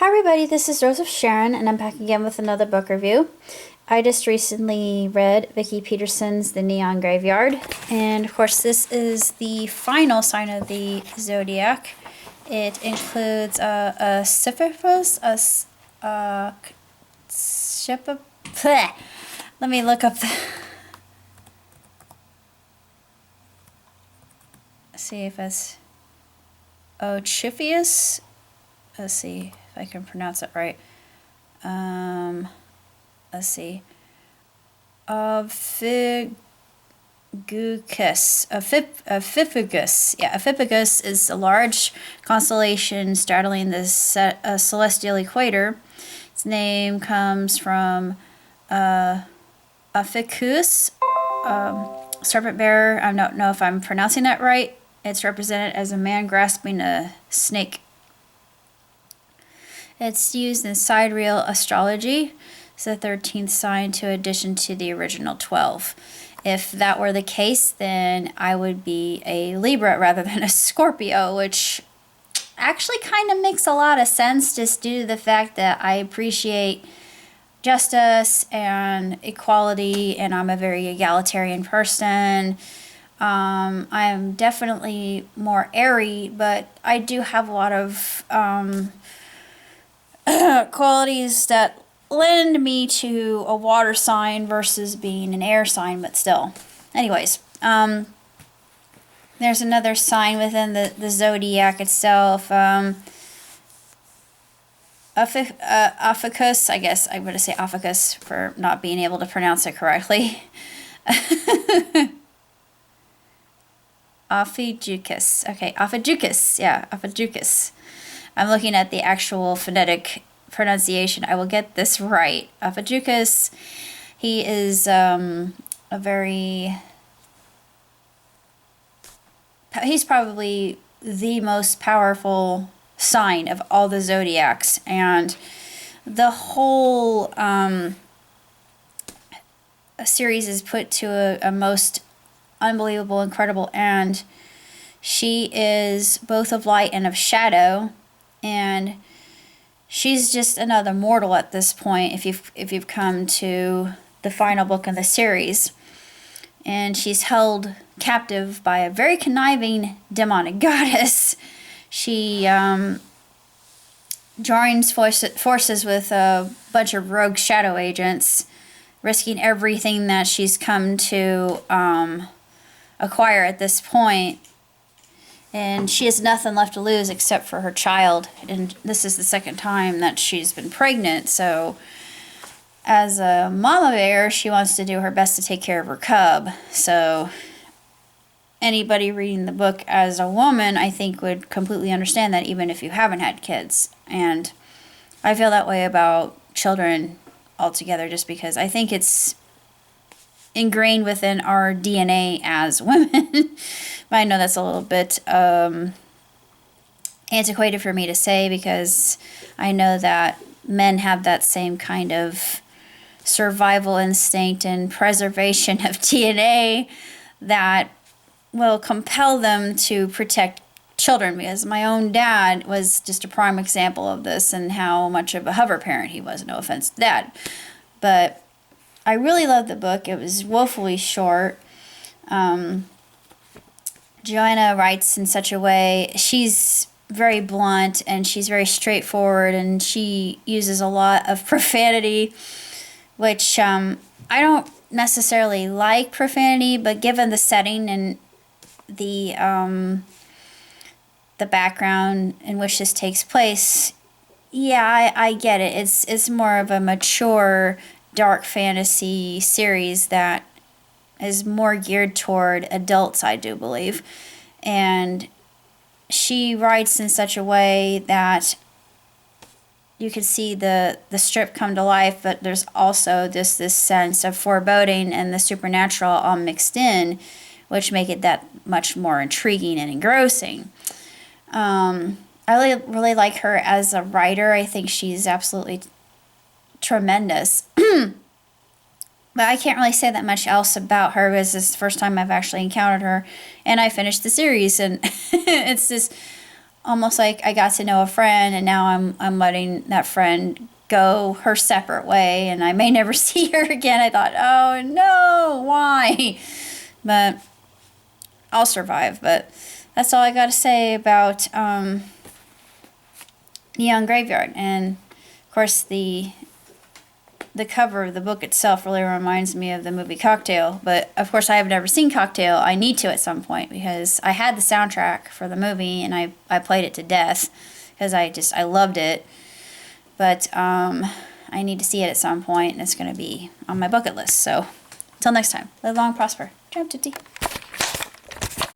Hi everybody, this is Rose of Sharon, and I'm back again with another book review. I just recently read Vicki Peterson's The Neon Graveyard, and of course this is the final sign of the Zodiac. It includes a Sisyphus, bleh. Let me look up see if it's Ochiphius. Let's see if I can pronounce it right. Let's see. Ophiuchus. Ophiuchus. Yeah, Ophiuchus is a large constellation straddling the celestial equator. Its name comes from Ophiuchus, serpent bearer. I don't know if I'm pronouncing that right. It's represented as a man grasping a snake. It's used in sidereal astrology. It's the 13th sign to addition to the original 12. If that were the case, then I would be a Libra rather than a Scorpio, which actually kind of makes a lot of sense just due to the fact that I appreciate justice and equality, and I'm a very egalitarian person. I'm definitely more airy, but I do have a lot of qualities that lend me to a water sign versus being an air sign, but still. Anyways, there's another sign within the zodiac itself. Ophiuchus, I guess I'm going to say Ophiuchus for not being able to pronounce it correctly. Ophiuchus. Okay, Ophiuchus. Yeah, Ophiuchus. I'm looking at the actual phonetic pronunciation. I will get this right. Ophiuchus. He is he's probably the most powerful sign of all the zodiacs, and the whole series is put to a most unbelievable, incredible end. She is both of light and of shadow, and she's just another mortal at this point if you've come to the final book in the series. And she's held captive by a very conniving demonic goddess. She joins forces with a bunch of rogue shadow agents, risking everything that she's come to acquire at this point. And she has nothing left to lose except for her child. And this is the second time that she's been pregnant. So as a mama bear, she wants to do her best to take care of her cub. So anybody reading the book as a woman, I think, would completely understand that, even if you haven't had kids. And I feel that way about children altogether, just because I think it's ingrained within our DNA as women. But I know that's a little bit antiquated for me to say, because I know that men have that same kind of survival instinct and preservation of DNA that will compel them to protect children, because my own dad was just a prime example of this, and how much of a hover parent he was. No offense to that. But I really loved the book. It was woefully short. Joanna writes in such a way, she's very blunt and she's very straightforward, and she uses a lot of profanity, which I don't necessarily like profanity, but given the setting and the background in which this takes place, yeah, I get it. It's more of a mature dark fantasy series that is more geared toward adults, I do believe. And she writes in such a way that you can see the strip come to life, but there's also this sense of foreboding and the supernatural all mixed in, which make it that much more intriguing and engrossing. I really like her as a writer. I think she's absolutely tremendous. But I can't really say that much else about her, because this is the first time I've actually encountered her, and I finished the series, and it's just almost like I got to know a friend, and now I'm letting that friend go her separate way, and I may never see her again. I thought, oh no, why? But I'll survive. But that's all I got to say about Neon Graveyard. And of course, the cover of the book itself really reminds me of the movie Cocktail. But of course, I have never seen Cocktail. I need to at some point, because I had the soundtrack for the movie and I played it to death because I loved it. But I need to see it at some point, and it's going to be on my bucket list. So until next time, live long, prosper, dream to tea.